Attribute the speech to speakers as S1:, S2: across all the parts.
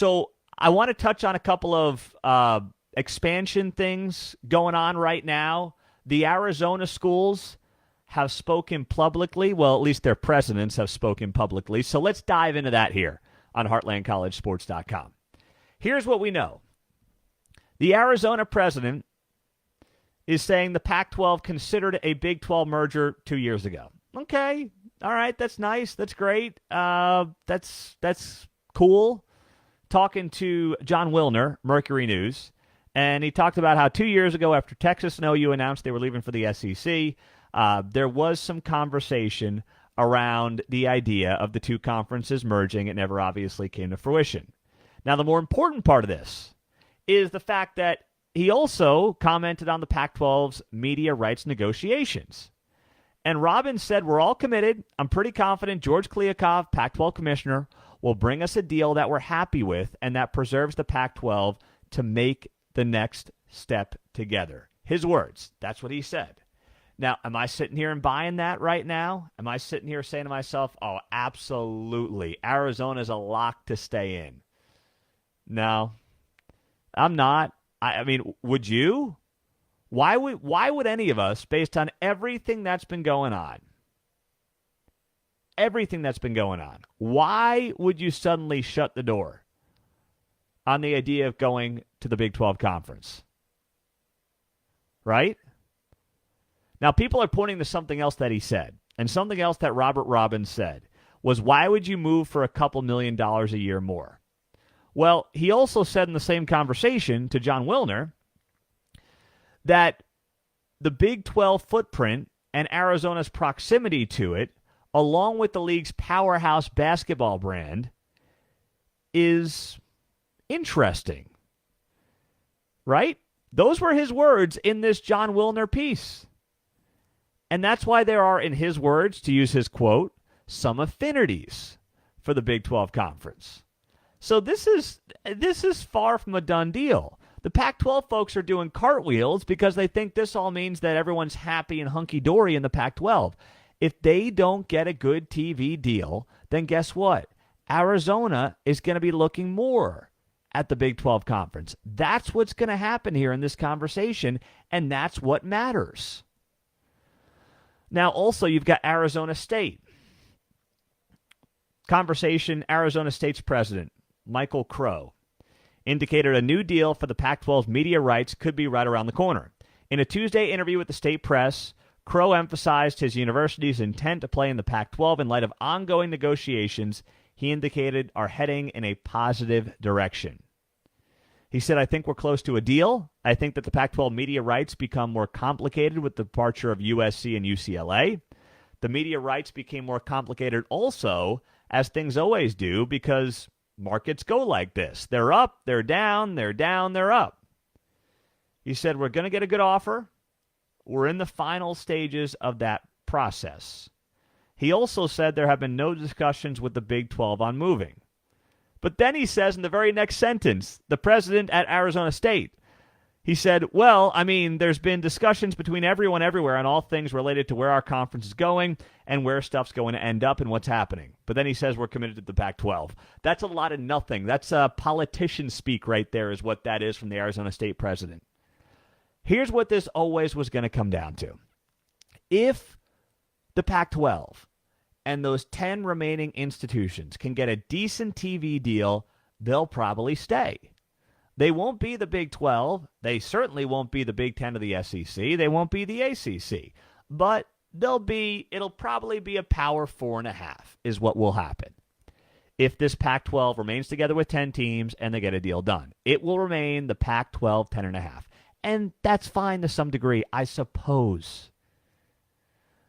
S1: So I want to touch on a couple of expansion things going on right now. The Arizona schools have spoken publicly. Well, at least their presidents have spoken publicly. So let's dive into that here on HeartlandCollegeSports.com. Here's what we know. The Arizona president is saying the Pac-12 considered a Big 12 merger 2 years ago. Okay, all right, that's nice. That's great. That's cool. Talking to John Wilner, Mercury News, and he talked about how 2 years ago, after Texas and OU announced they were leaving for the SEC, there was some conversation around the idea of the two conferences merging. It never obviously came to fruition. Now, the more important part of this is the fact that he also commented on the Pac-12's media rights negotiations. And Robbins said, we're all committed. I'm pretty confident George Kliavkoff, Pac-12 commissioner, will bring us a deal that we're happy with and that preserves the Pac-12 to make the next step together. His words. That's what he said. Now, am I sitting here and buying that right now? Am I sitting here saying to myself, oh, absolutely, Arizona's a lock to stay in? No, I'm not. I mean, would you? Why would any of us, based on everything that's been going on, why would you suddenly shut the door on the idea of going to the Big 12 Conference? Right? Now, people are pointing to something else that he said, and something else that Robert Robbins said was, why would you move for a couple $1 million a year more? Well, he also said in the same conversation to John Wilner that the Big 12 footprint and Arizona's proximity to it, along with the league's powerhouse basketball brand, is interesting. Right? Those were his words in this John Wilner piece. And that's why there are, in his words, to use his quote, some affinities for the Big 12 Conference. So this is far from a done deal. The Pac-12 folks are doing cartwheels because they think this all means that everyone's happy and hunky-dory in the Pac-12. If they don't get a good TV deal, then guess what? Arizona is going to be looking more at the Big 12 Conference. That's what's going to happen here in this conversation, and that's what matters. Now, also, you've got Arizona State. Conversation, Arizona State's president, Michael Crow, indicated a new deal for the Pac-12's media rights could be right around the corner. In a Tuesday interview with the state press, Crow emphasized his university's intent to play in the Pac-12 in light of ongoing negotiations he indicated are heading in a positive direction. He said, I think we're close to a deal. I think that the Pac-12 media rights become more complicated with the departure of USC and UCLA. The media rights became more complicated also, as things always do, because markets go like this. They're up, they're down, they're down, they're up. He said, we're going to get a good offer. We're in the final stages of that process. He also said there have been no discussions with the Big 12 on moving. But then he says in the very next sentence, the president at Arizona State, he said, well, I mean, there's been discussions between everyone everywhere on all things related to where our conference is going and where stuff's going to end up and what's happening. But then he says we're committed to the Pac-12. That's a lot of nothing. That's politician speak right there is what that is from the Arizona State president. Here's what this always was going to come down to. If the Pac-12 and those 10 remaining institutions can get a decent TV deal, they'll probably stay. They won't be the Big 12. They certainly won't be the Big 10 of the SEC. They won't be the ACC. But it'll probably be a power 4.5 is what will happen. If this Pac-12 remains together with 10 teams and they get a deal done, it will remain the Pac-12 10.5. And that's fine to some degree, I suppose.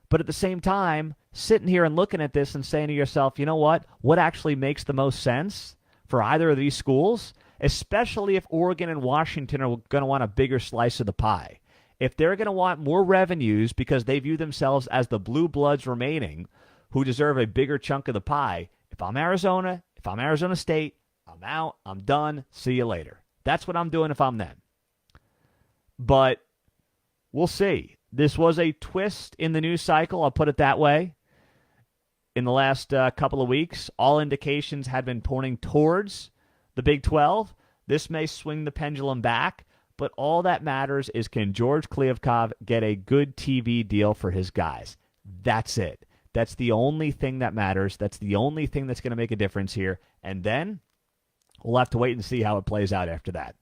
S1: But at the same time, sitting here and looking at this and saying to yourself, you know what? What actually makes the most sense for either of these schools, especially if Oregon and Washington are going to want a bigger slice of the pie. If they're going to want more revenues because they view themselves as the blue bloods remaining who deserve a bigger chunk of the pie, if I'm Arizona, if I'm Arizona State, I'm out, I'm done, see you later. That's what I'm doing if I'm them. But we'll see. This was a twist in the news cycle, I'll put it that way. In the last couple of weeks, all indications had been pointing towards The Big 12, this may swing the pendulum back, but all that matters is can George Kliavkov get a good TV deal for his guys? That's it. That's the only thing that matters. That's the only thing that's going to make a difference here. And then we'll have to wait and see how it plays out after that.